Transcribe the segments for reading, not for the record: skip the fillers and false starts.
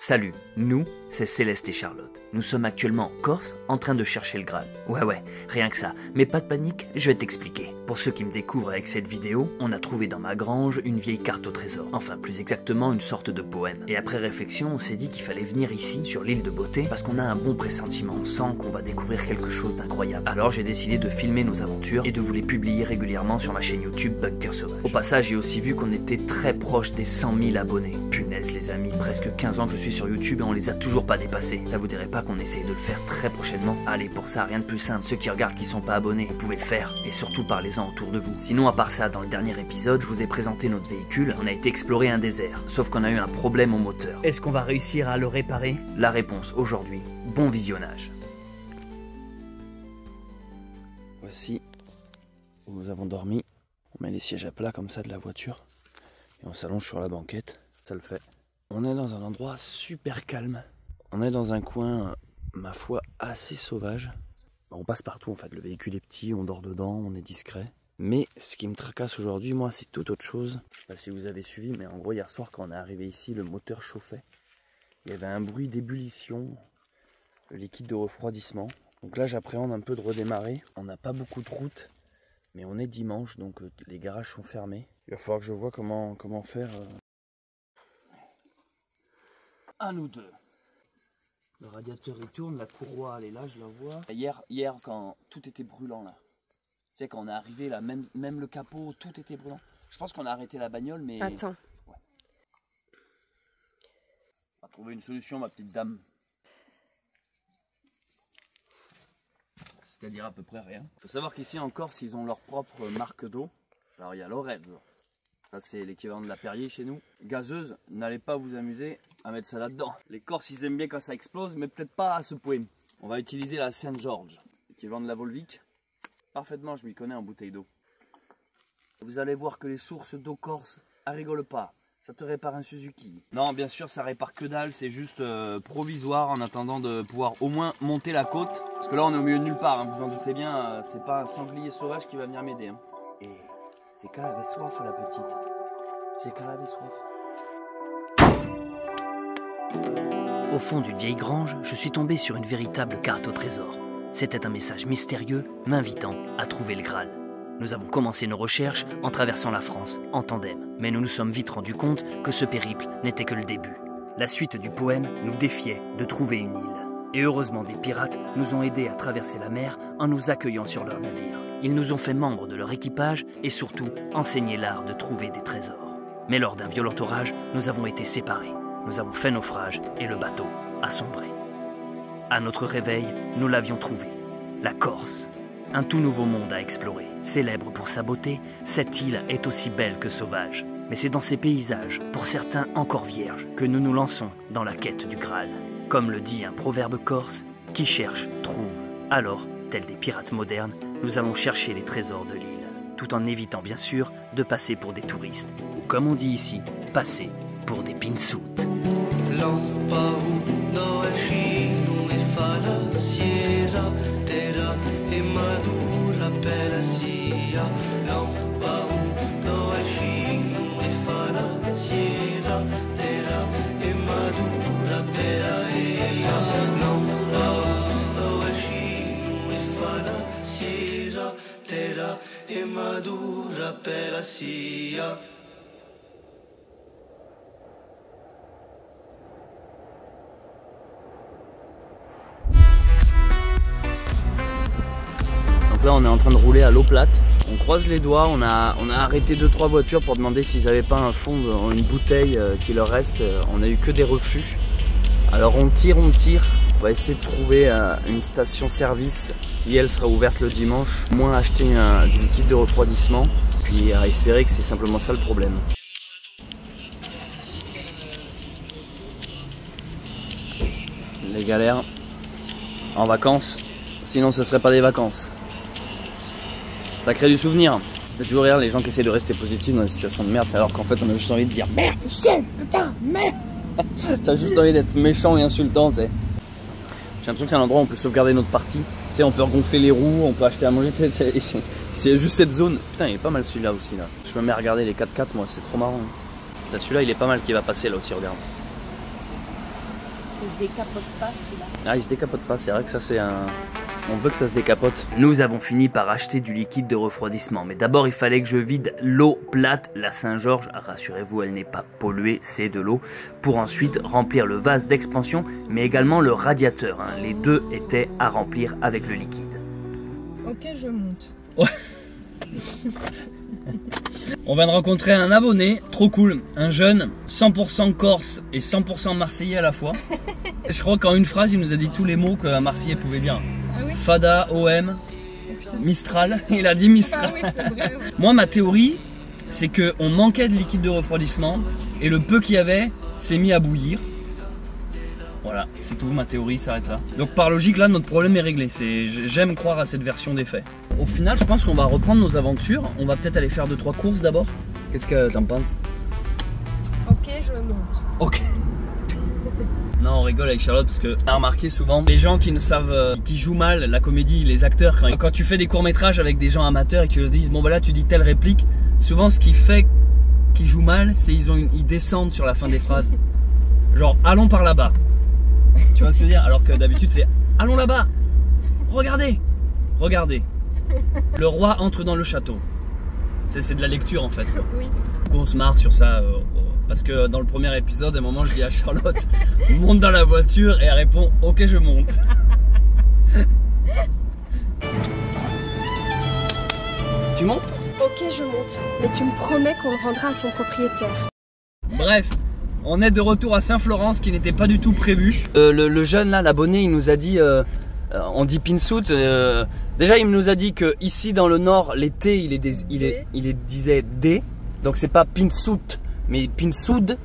Salut, nous, c'est Céleste et Charlotte. Nous sommes actuellement en Corse, en train de chercher le Graal. Ouais, rien que ça. Mais pas de panique, je vais t'expliquer. Pour ceux qui me découvrent avec cette vidéo, on a trouvé dans ma grange une vieille carte au trésor. Enfin, plus exactement, une sorte de poème. Et après réflexion, on s'est dit qu'il fallait venir ici, sur l'île de Beauté, parce qu'on a un bon pressentiment. On sent qu'on va découvrir quelque chose d'incroyable. Alors j'ai décidé de filmer nos aventures et de vous les publier régulièrement sur ma chaîne YouTube Bunker Sauvage. Au passage, j'ai aussi vu qu'on était très proche des 100 000 abonnés. Punaise les amis, presque 15 ans que je suis sur YouTube et on les a toujours pas dépassés. Ça vous dirait pas qu'on essaye de le faire très prochainement? Allez, pour ça, rien de plus simple. Ceux qui regardent qui sont pas abonnés, vous pouvez le faire. Et surtout, parlez-en autour de vous. Sinon, à part ça, dans le dernier épisode, je vous ai présenté notre véhicule. On a été explorer un désert. Sauf qu'on a eu un problème au moteur. Est-ce qu'on va réussir à le réparer? La réponse aujourd'hui. Bon visionnage. Voici où nous avons dormi. On met les sièges à plat comme ça de la voiture. Et on s'allonge sur la banquette. Ça le fait. On est dans un endroit super calme. On est dans un coin, ma foi, assez sauvage. On passe partout en fait, le véhicule est petit, on dort dedans, on est discret. Mais ce qui me tracasse aujourd'hui, moi, c'est toute autre chose. Je sais pas si vous avez suivi, mais en gros, hier soir, quand on est arrivé ici, le moteur chauffait. Il y avait un bruit d'ébullition, le liquide de refroidissement. Donc là, j'appréhende un peu de redémarrer. On n'a pas beaucoup de route, mais on est dimanche, donc les garages sont fermés. Il va falloir que je vois comment faire. À nous deux. Le radiateur il tourne, la courroie elle est là, je la vois. Hier quand tout était brûlant là. Tu sais quand on est arrivé là, même le capot, tout était brûlant. Je pense qu'on a arrêté la bagnole mais... Attends. Ouais. On va trouver une solution ma petite dame. C'est-à-dire à peu près rien. Faut savoir qu'ici en Corse ils ont leur propre marque d'eau. Alors il y a l'Orez. Ça c'est l'équivalent de la Perrier chez nous. Gazeuse, n'allez pas vous amuser à mettre ça là-dedans. Les Corses ils aiment bien quand ça explose, mais peut-être pas à ce point. On va utiliser la Saint-Georges, l'équivalent de la Volvic. Parfaitement, je m'y connais en bouteille d'eau. Vous allez voir que les sources d'eau corse, elles rigolent pas. Ça te répare un Suzuki. Non, bien sûr, ça répare que dalle, c'est juste provisoire en attendant de pouvoir au moins monter la côte. Parce que là on est au milieu de nulle part, hein, vous en doutez bien, c'est pas un sanglier sauvage qui va venir m'aider. Hein. Et c'est qu'elle avait soif la petite. C'est qu'elle avait soif. Au fond d'une vieille grange, je suis tombé sur une véritable carte au trésor. C'était un message mystérieux m'invitant à trouver le Graal. Nous avons commencé nos recherches en traversant la France en tandem. Mais nous nous sommes vite rendus compte que ce périple n'était que le début. La suite du poème nous défiait de trouver une île. Et heureusement, des pirates nous ont aidés à traverser la mer en nous accueillant sur leur navire. Ils nous ont fait membres de leur équipage et surtout enseigné l'art de trouver des trésors. Mais lors d'un violent orage, nous avons été séparés. Nous avons fait naufrage et le bateau a sombré. À notre réveil, nous l'avions trouvé, la Corse. Un tout nouveau monde à explorer. Célèbre pour sa beauté, cette île est aussi belle que sauvage. Mais c'est dans ces paysages, pour certains encore vierges, que nous nous lançons dans la quête du Graal. Comme le dit un proverbe corse, qui cherche, trouve. Alors, tels des pirates modernes, nous allons chercher les trésors de l'île, tout en évitant bien sûr de passer pour des touristes, ou comme on dit ici, passer pour des pinsoutes. Donc là on est en train de rouler à l'eau plate. On croise les doigts, on a arrêté 2-3 voitures pour demander s'ils n'avaient pas un fond, une bouteille qui leur reste. On a eu que des refus. Alors on tire. On va essayer de trouver une station-service qui elle sera ouverte le dimanche. Au moins acheter du liquide de refroidissement. Puis à espérer que c'est simplement ça le problème. Les galères en vacances, sinon ce serait pas des vacances. Ça crée du souvenir. Tu toujours regarder les gens qui essaient de rester positifs dans des situations de merde, alors qu'en fait on a juste envie de dire merde, fais chier, putain, merde. T'as juste envie d'être méchant et insultant, tu sais. J'ai l'impression que c'est un endroit où on peut sauvegarder notre partie. Tu sais, on peut regonfler les roues, on peut acheter à manger. C'est juste cette zone. Putain, il est pas mal celui-là aussi là. Je me mets à regarder les 4x4, moi, c'est trop marrant. Celui-là, il est pas mal qui va passer là aussi, regarde. Il se décapote pas celui-là. Ah, il se décapote pas, c'est vrai que ça c'est un... On veut que ça se décapote. Nous avons fini par acheter du liquide de refroidissement. Mais d'abord, il fallait que je vide l'eau plate, la Saint-Georges. Rassurez-vous, elle n'est pas polluée, c'est de l'eau. Pour ensuite remplir le vase d'expansion, mais également le radiateur. Hein. Les deux étaient à remplir avec le liquide. Ok, je monte. Ouais. On vient de rencontrer un abonné, trop cool. Un jeune, 100% corse et 100% marseillais à la fois. Je crois qu'en une phrase, il nous a dit tous les mots qu'un marseillais pouvait dire. Ah oui? Fada, OM, Mistral, il a dit Mistral. Ah oui, c'est vrai. Ouais. Moi, ma théorie, c'est qu'on manquait de liquide de refroidissement et le peu qu'il y avait s'est mis à bouillir. Voilà, c'est tout, ma théorie s'arrête là. Donc par logique, là, notre problème est réglé. J'aime croire à cette version des faits. Au final, je pense qu'on va reprendre nos aventures. On va peut-être aller faire 2-3 courses d'abord. Qu'est-ce que t'en penses? Ok, je monte. Ok. Non, on rigole avec Charlotte parce que on a remarqué souvent les gens qui ne savent, qui jouent mal la comédie, les acteurs, quand tu fais des courts-métrages avec des gens amateurs et que tu leur dis bon bah là tu dis telle réplique, souvent ce qui fait qu'ils jouent mal, c'est ils descendent sur la fin des phrases. Genre allons par là-bas. Tu vois ce que je veux dire? Alors que d'habitude c'est allons là-bas. Regardez. Regardez. Le roi entre dans le château. C'est de la lecture en fait. Oui. On se marre sur ça. Parce que dans le premier épisode, à un moment, je dis à Charlotte, monte dans la voiture et elle répond, ok, je monte. Tu montes? Ok, je monte. Mais tu me promets qu'on le rendra à son propriétaire. Bref, on est de retour à Saint-Florent, ce qui n'était pas du tout prévu. Le jeune là, l'abonné, il nous a dit, on dit pinsout. Déjà, il nous a dit que ici dans le nord, l'été, il disait D. Donc c'est pas pinsout. Mais pinsoud.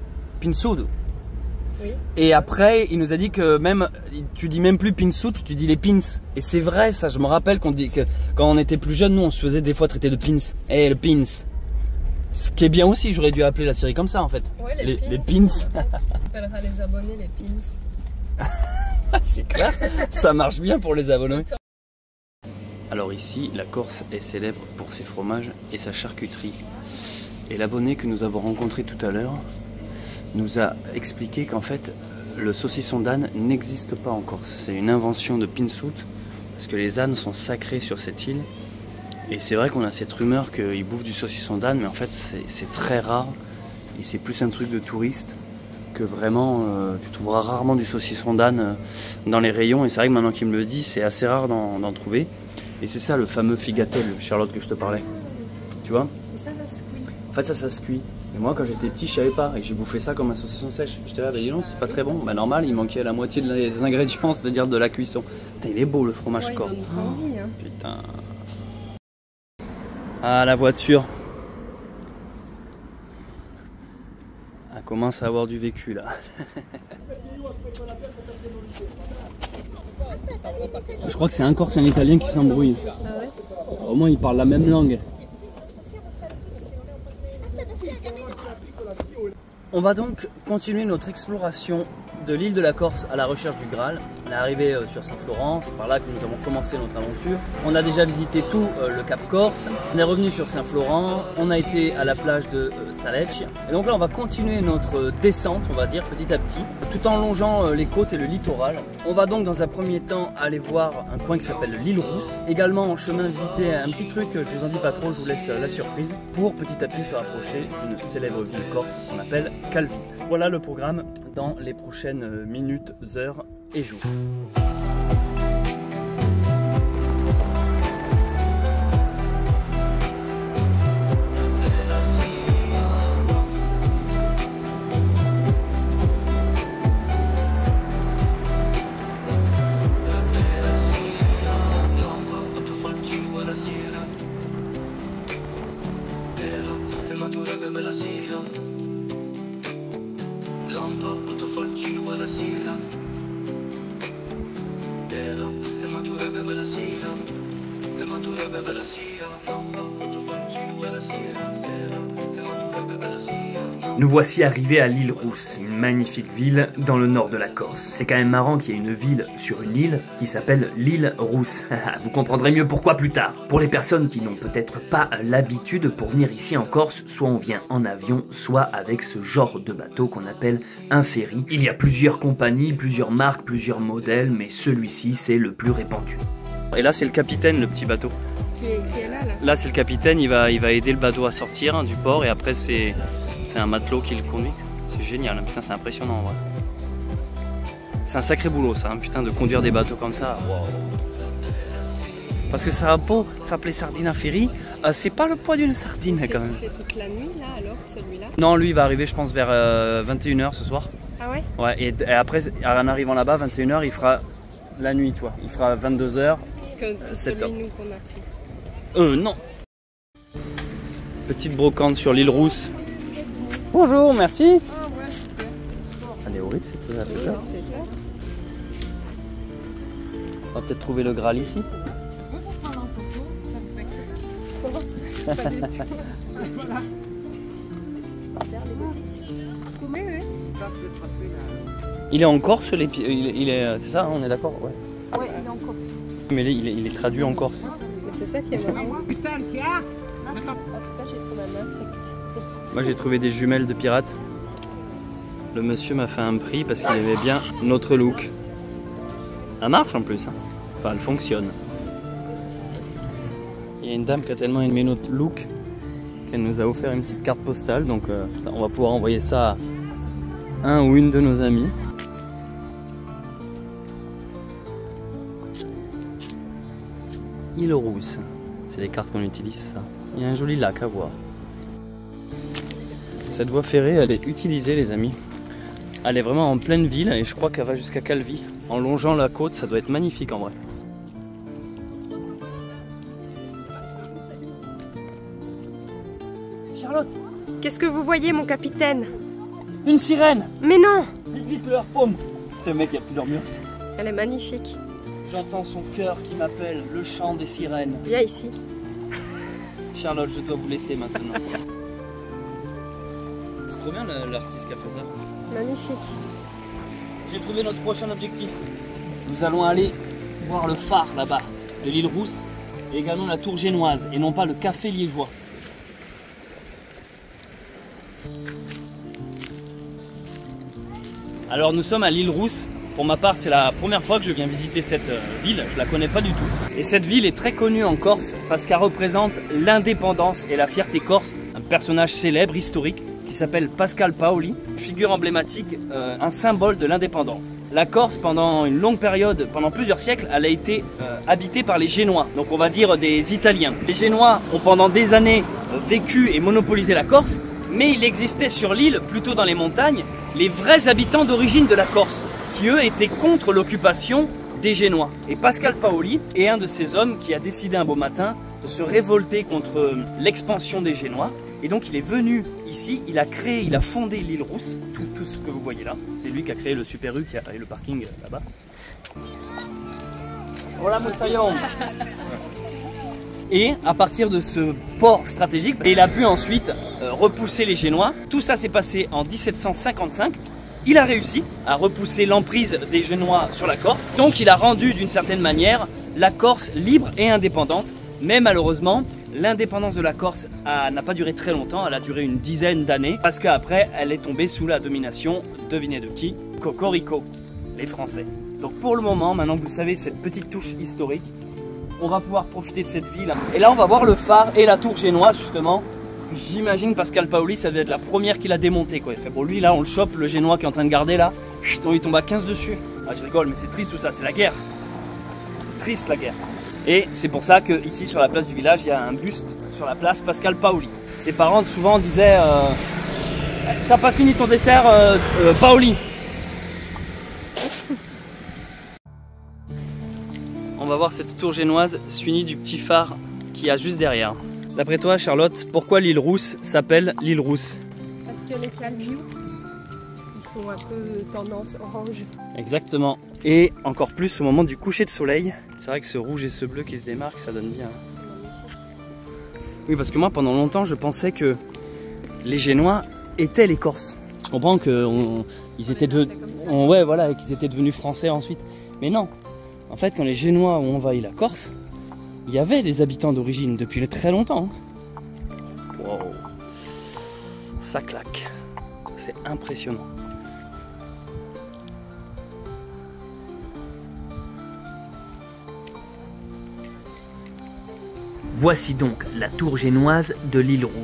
Oui. Et après, il nous a dit que même, tu dis même plus pinsout, tu dis les pins. Et c'est vrai ça, je me rappelle qu'on dit que quand on était plus jeune, nous on se faisait des fois traiter de pins. Eh, le pins. Ce qui est bien aussi, j'aurais dû appeler la série comme ça en fait. Ouais, les pins. On appellera les abonnés les pins. C'est clair, ça marche bien pour les abonnés. Alors ici, la Corse est célèbre pour ses fromages et sa charcuterie. Et l'abonné que nous avons rencontré tout à l'heure nous a expliqué qu'en fait le saucisson d'âne n'existe pas en Corse. C'est une invention de Pinsout parce que les ânes sont sacrés sur cette île. Et c'est vrai qu'on a cette rumeur qu'ils bouffent du saucisson d'âne, mais en fait c'est très rare et c'est plus un truc de touriste que vraiment tu trouveras rarement du saucisson d'âne dans les rayons. Et c'est vrai que maintenant qu'il me le dit, c'est assez rare d'en trouver. Et c'est ça le fameux figatel, Charlotte, que je te parlais. Tu vois? Et ça se cuit. En fait ça se cuit. Et moi quand j'étais petit je savais pas et j'ai bouffé ça comme un saucisson sèche. J'étais là, bah dis non, c'est pas très bon. Bah normal, il manquait la moitié des ingrédients, c'est-à-dire de la cuisson. Putain, il est beau le fromage corse. Il donne trop envie, hein. Putain. Ah, la voiture. Elle commence à avoir du vécu là. Je crois que c'est un Corse et un Italien qui s'embrouillent. Ah ouais? Au moins ils parlent la même langue. On va donc continuer notre exploration de l'île de la Corse à la recherche du Graal. On est arrivé sur Saint-Florent, c'est par là que nous avons commencé notre aventure. On a déjà visité tout le Cap Corse, on est revenu sur Saint-Florent, on a été à la plage de Salecce. Et donc là on va continuer notre descente, on va dire, petit à petit, tout en longeant les côtes et le littoral. On va donc dans un premier temps aller voir un coin qui s'appelle l'île Rousse. Également en chemin visiter un petit truc, je vous en dis pas trop, je vous laisse la surprise, pour petit à petit se rapprocher d'une célèbre ville corse qu'on appelle Calvi. Voilà le programme dans les prochaines minutes, heures et jours. Nous voici arrivés à l'île Rousse, une magnifique ville dans le nord de la Corse. C'est quand même marrant qu'il y ait une ville sur une île qui s'appelle l'île Rousse. Vous comprendrez mieux pourquoi plus tard. Pour les personnes qui n'ont peut-être pas l'habitude, pour venir ici en Corse, soit on vient en avion, soit avec ce genre de bateau qu'on appelle un ferry. Il y a plusieurs compagnies, plusieurs marques, plusieurs modèles, mais celui-ci c'est le plus répandu. Et là c'est le capitaine, le petit bateau. Qui est là. Là c'est le capitaine, il va aider le bateau à sortir du port et après c'est un matelot qui le conduit. C'est génial, putain c'est impressionnant. Ouais. C'est un sacré boulot ça, putain de conduire des bateaux comme ça. Wow. Parce que ça a beau s'appeler Sardina Ferry, c'est pas le poids d'une sardine quand même. Il fait toute la nuit là alors celui-là? Non, lui il va arriver je pense vers 21 h ce soir. Ah ouais? Ouais, et après en arrivant là-bas 21 h il fera la nuit toi. Il fera 22 h. Que celui nous qu'on a pris. Non. Petite brocante sur l'île Rousse. Bonjour, merci. Ah ouais. Elle est horrible cette affaire. On va peut-être trouver le Graal ici. Il est en Corse, c'est ça, on est d'accord? Ouais. Ouais, il est en Corse. Mais il est traduit en Corse. Mais c'est ça qui est marrant. En tout cas, j'ai trouvé un insecte. Moi j'ai trouvé des jumelles de pirates. Le monsieur m'a fait un prix parce qu'il aimait bien notre look. Ça marche en plus, hein. Enfin elle fonctionne. Il y a une dame qui a tellement aimé notre look qu'elle nous a offert une petite carte postale. Donc ça, on va pouvoir envoyer ça à un ou une de nos amis. Île Rousse, c'est les cartes qu'on utilise ça. Il y a un joli lac à voir. Cette voie ferrée, elle est utilisée les amis. Elle est vraiment en pleine ville et je crois qu'elle va jusqu'à Calvi. En longeant la côte, ça doit être magnifique en vrai. Charlotte! Qu'est-ce que vous voyez mon capitaine? Une sirène! Mais non! Vite vite leur paume! C'est le mec qui a plus dormir. Elle est magnifique. J'entends son cœur qui m'appelle, le chant des sirènes. Viens ici. Charlotte, je dois vous laisser maintenant. C'est trop bien l'artiste qui a fait ça. Magnifique. J'ai trouvé notre prochain objectif. Nous allons aller voir le phare là-bas de l'île Rousse et également la tour génoise et non pas le café liégeois. Alors nous sommes à l'île Rousse. Pour ma part, c'est la première fois que je viens visiter cette ville, je la connais pas du tout. Et cette ville est très connue en Corse parce qu'elle représente l'indépendance et la fierté corse. Un personnage célèbre, historique, qui s'appelle Pascal Paoli, figure emblématique, un symbole de l'indépendance. La Corse, pendant une longue période, pendant plusieurs siècles, elle a été habitée par les Génois, donc on va dire des Italiens. Les Génois ont pendant des années vécu et monopolisé la Corse, mais il existait sur l'île, plutôt dans les montagnes, les vrais habitants d'origine de la Corse, qui eux étaient contre l'occupation des Génois. Et Pascal Paoli est un de ces hommes qui a décidé un beau matin de se révolter contre l'expansion des Génois. Et donc il est venu ici, il a fondé l'île Rousse, tout ce que vous voyez là. C'est lui qui a créé le Super U et le parking là-bas. Voilà Moussaillon. Et à partir de ce port stratégique, il a pu ensuite repousser les Génois. Tout ça s'est passé en 1755. Il a réussi à repousser l'emprise des Génois sur la Corse. Donc il a rendu d'une certaine manière la Corse libre et indépendante. Mais malheureusement, l'indépendance de la Corse n'a pas duré très longtemps. Elle a duré une dizaine d'années. Parce qu'après, elle est tombée sous la domination, devinez de qui? Cocorico, les Français. Donc pour le moment, maintenant que vous savez cette petite touche historique, on va pouvoir profiter de cette ville. Et là, on va voir le phare et la tour génoise justement. J'imagine Pascal Paoli, ça devait être la première qu'il a démontée quoi. Pour lui là on le chope, le génois qui est en train de garder là, il tombe à 15 dessus. Ah je rigole mais c'est triste tout ça, c'est la guerre. C'est triste la guerre. Et c'est pour ça que ici sur la place du village il y a un buste sur la place Pascal Paoli. Ses parents souvent disaient t'as pas fini ton dessert Paoli. On va voir cette tour génoise suivie du petit phare qu'il y a juste derrière. D'après toi, Charlotte, pourquoi l'île Rousse s'appelle l'île Rousse? Parce que les Calvius, ils sont un peu tendance orange. Exactement. Et encore plus au moment du coucher de soleil. C'est vrai que ce rouge et ce bleu qui se démarquent, ça donne bien. Oui, parce que moi, pendant longtemps, je pensais que les Génois étaient les Corses. Je comprends qu'ils étaient, ouais, voilà, qu'ils étaient devenus français ensuite. Mais non. En fait, quand les Génois ont envahi la Corse, il y avait des habitants d'origine depuis très longtemps. Wow. Ça claque. C'est impressionnant. Voici donc la tour génoise de l'île Rousse.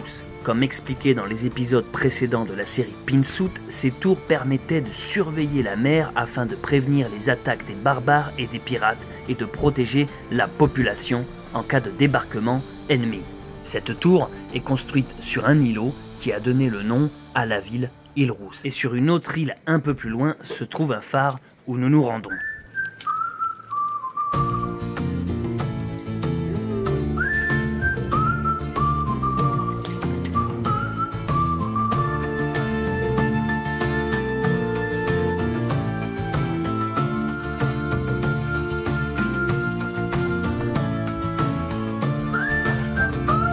Comme expliqué dans les épisodes précédents de la série Pinsuit, ces tours permettaient de surveiller la mer afin de prévenir les attaques des barbares et des pirates et de protéger la population en cas de débarquement ennemi. Cette tour est construite sur un îlot qui a donné le nom à la ville Île Rousse. Et sur une autre île un peu plus loin se trouve un phare où nous nous rendons.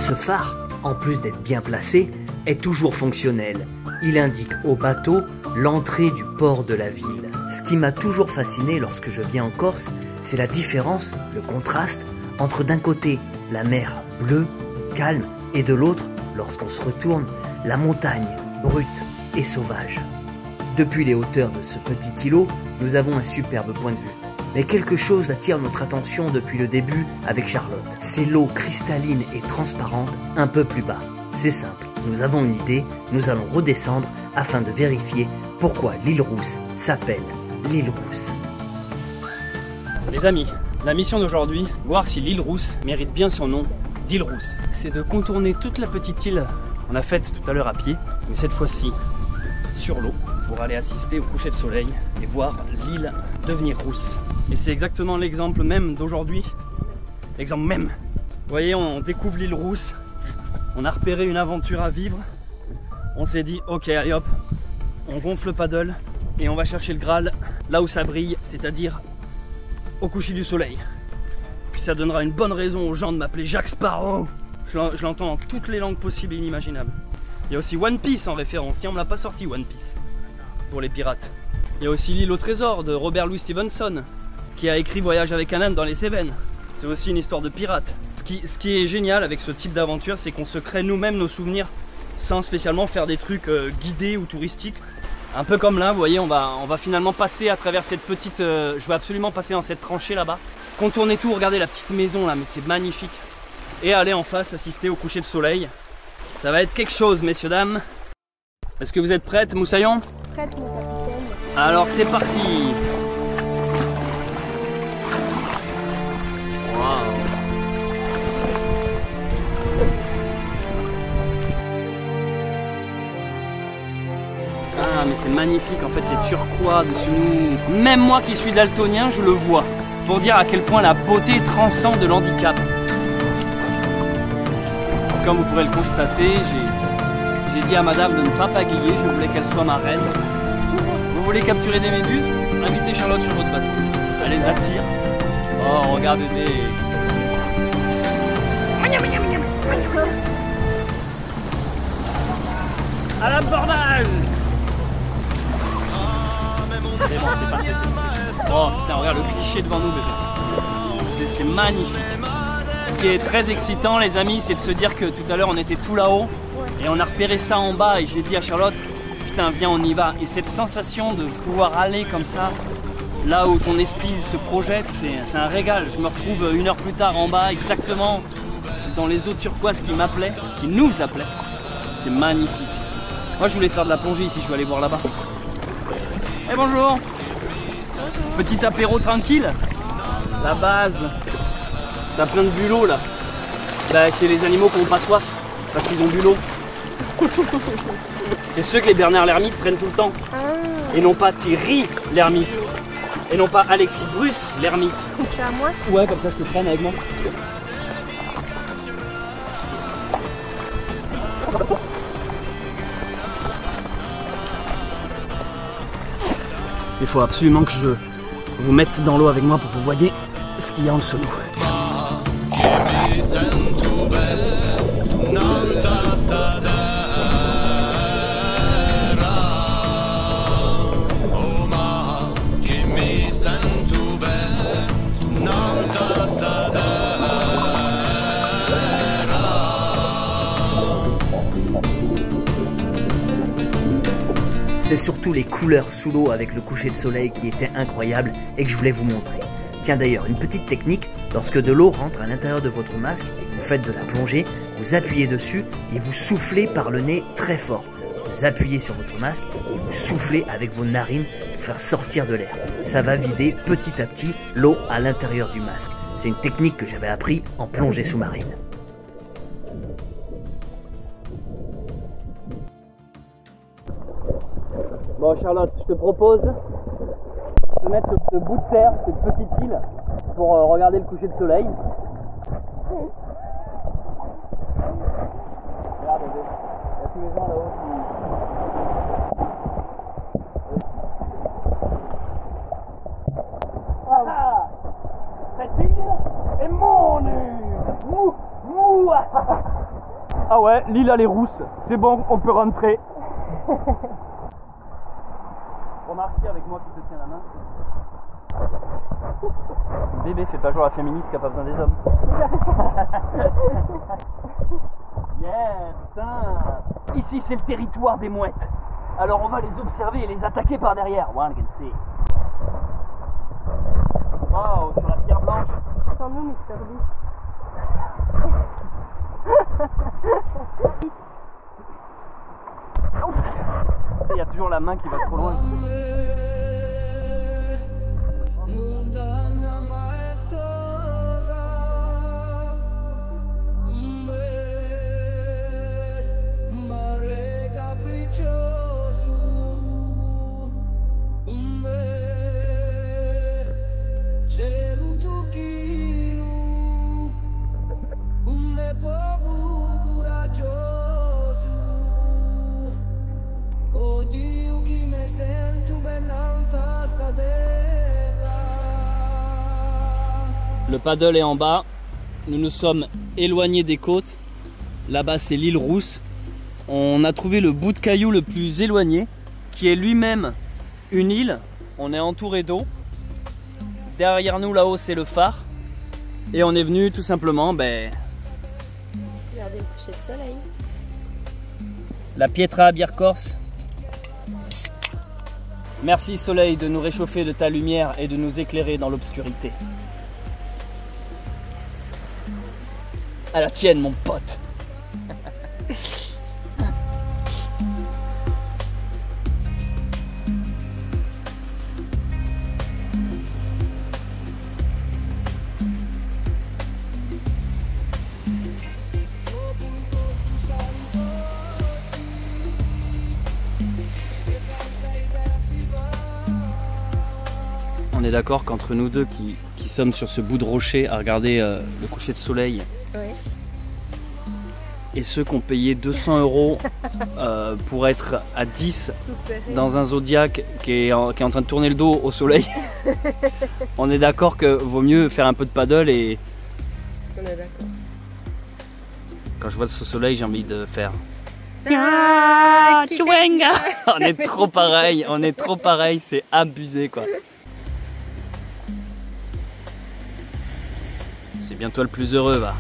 Ce phare, en plus d'être bien placé, est toujours fonctionnel. Il indique aux bateaux l'entrée du port de la ville. Ce qui m'a toujours fasciné lorsque je viens en Corse, c'est la différence, le contraste entre d'un côté la mer bleue, calme, et de l'autre, lorsqu'on se retourne, la montagne brute et sauvage. Depuis les hauteurs de ce petit îlot, nous avons un superbe point de vue. Mais quelque chose attire notre attention depuis le début avec Charlotte. C'est l'eau cristalline et transparente un peu plus bas. C'est simple, nous avons une idée, nous allons redescendre afin de vérifier pourquoi l'île Rousse s'appelle l'île Rousse. Les amis, la mission d'aujourd'hui, voir si l'île Rousse mérite bien son nom d'île Rousse. C'est de contourner toute la petite île qu'on a faite tout à l'heure à pied, mais cette fois-ci sur l'eau, pour aller assister au coucher de soleil et voir l'île devenir rousse. Et c'est exactement l'exemple même d'aujourd'hui. L'exemple même. Vous voyez, on découvre l'île Rousse. On a repéré une aventure à vivre. On s'est dit, ok, allez hop, on gonfle le paddle et on va chercher le Graal là où ça brille, c'est-à-dire au coucher du soleil. Puis ça donnera une bonne raison aux gens de m'appeler Jack Sparrow. Je l'entends dans toutes les langues possibles et inimaginables. Il y a aussi One Piece en référence. Tiens, on me l'a pas sorti One Piece pour les pirates. Il y a aussi l'île au trésor de Robert Louis Stevenson qui a écrit Voyage avec un âne dans les Cévennes. C'est aussi une histoire de pirate. Ce qui est génial avec ce type d'aventure, c'est qu'on se crée nous-mêmes nos souvenirs sans spécialement faire des trucs guidés ou touristiques. Un peu comme là, vous voyez, on va finalement passer à travers cette petite... je veux absolument passer dans cette tranchée là-bas. Contourner tout, regarder la petite maison là, mais c'est magnifique. Et aller en face assister au coucher de soleil. Ça va être quelque chose, messieurs, dames. Est-ce que vous êtes prêtes, Moussaillon? Prête, mon capitaine. Alors c'est parti. Waouh. Ah mais c'est magnifique, en fait c'est turquois dessus nous. Même moi qui suis daltonien, je le vois. Pour dire à quel point la beauté transcende de l'handicap. Comme vous pourrez le constater, j'ai dit à madame de ne pas pagayer, je voulais qu'elle soit ma reine. Vous voulez capturer des méduses? Invitez Charlotte sur votre bateau. Elle les attire. Oh, regardez-les. À l'abordage. C'est bon, c'est passé. Oh putain, regarde le cliché devant nous, bébé. C'est magnifique. Ce qui est très excitant, les amis, c'est de se dire que tout à l'heure on était tout là-haut et on a repéré ça en bas et j'ai dit à Charlotte, putain viens on y va. Et cette sensation de pouvoir aller comme ça, là où ton esprit se projette, c'est un régal. Je me retrouve 1 heure plus tard en bas, exactement dans les eaux turquoises qui m'appelaient, qui nous appelaient. C'est magnifique. Moi je voulais faire de la plongée ici, je vais aller voir là-bas. Eh bonjour. Petit apéro tranquille. La base. T'as plein de bulots là. Bah, c'est les animaux qui n'ont pas soif parce qu'ils ont bu l'eau. C'est ceux que les Bernard l'ermite prennent tout le temps. Et non pas Thierry l'ermite. Et non pas Alexis Bruce l'ermite. C'est à moi? Ouais, comme ça je te prenne avec moi. Il faut absolument que je vous mette dans l'eau avec moi pour que vous voyez ce qu'il y a en dessous de nous. C'est surtout les couleurs sous l'eau avec le coucher de soleil qui étaient incroyables et que je voulais vous montrer. Tiens d'ailleurs, une petite technique, lorsque de l'eau rentre à l'intérieur de votre masque et que vous faites de la plongée, vous appuyez dessus et vous soufflez par le nez très fort. Vous appuyez sur votre masque et vous soufflez avec vos narines pour faire sortir de l'air. Ça va vider petit à petit l'eau à l'intérieur du masque. C'est une technique que j'avais appris en plongée sous-marine. Bon Charlotte, je te propose de mettre ce bout de terre, cette petite île, pour regarder le coucher de soleil. Regarde, il y a tous les gens là-haut qui... Ah, cette île est mon île. Mou, mou. Ah ouais, l'île elle est rousse, c'est bon, on peut rentrer. Remarquez avec moi qui te tiens la main. Bébé, fais pas genre la féministe qui a pas besoin des hommes. Yeah, putain. Ici c'est le territoire des mouettes. Alors on va les observer et les attaquer par derrière. One can see. Wow, sur la pierre blanche. Sans nous, Mister B. Il y a toujours la main qui va trop loin. Le paddle est en bas, nous nous sommes éloignés des côtes. Là-bas c'est l'île Rousse. On a trouvé le bout de caillou le plus éloigné, qui est lui-même une île. On est entouré d'eau. Derrière nous là-haut c'est le phare. Et on est venu tout simplement regardez le coucher de soleil. La Pietra Bierkorse. Merci soleil de nous réchauffer de ta lumière et de nous éclairer dans l'obscurité. À la tienne mon pote. On est d'accord qu'entre nous deux qui sommes sur ce bout de rocher à regarder le coucher de soleil, Oui. et ceux qui ont payé 200 € pour être à 10 dans un zodiaque qui est en train de tourner le dos au soleil, on est d'accord que vaut mieux faire un peu de paddle. Et On est d'accord. quand je vois ce soleil j'ai envie de faire... Ah, On est trop pareil, c'est abusé quoi. C'est bien toi le plus heureux, va.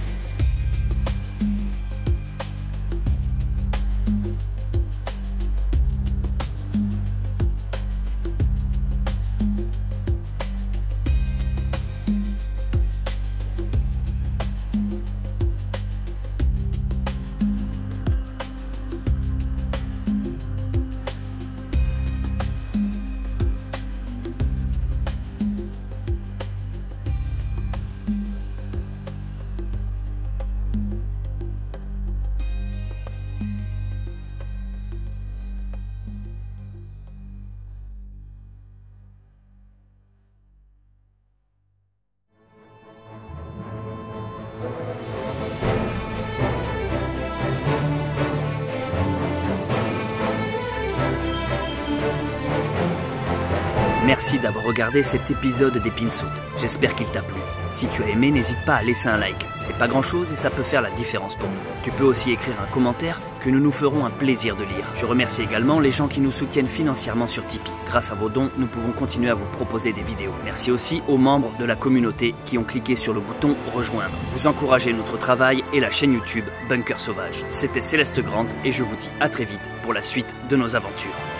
Merci d'avoir regardé cet épisode des Pinsout. J'espère qu'il t'a plu. Si tu as aimé, n'hésite pas à laisser un like. C'est pas grand chose et ça peut faire la différence pour nous. Tu peux aussi écrire un commentaire que nous nous ferons un plaisir de lire. Je remercie également les gens qui nous soutiennent financièrement sur Tipeee. Grâce à vos dons, nous pouvons continuer à vous proposer des vidéos. Merci aussi aux membres de la communauté qui ont cliqué sur le bouton rejoindre. Vous encouragez notre travail et la chaîne YouTube Bunker Sauvage. C'était Céleste Grant et je vous dis à très vite pour la suite de nos aventures.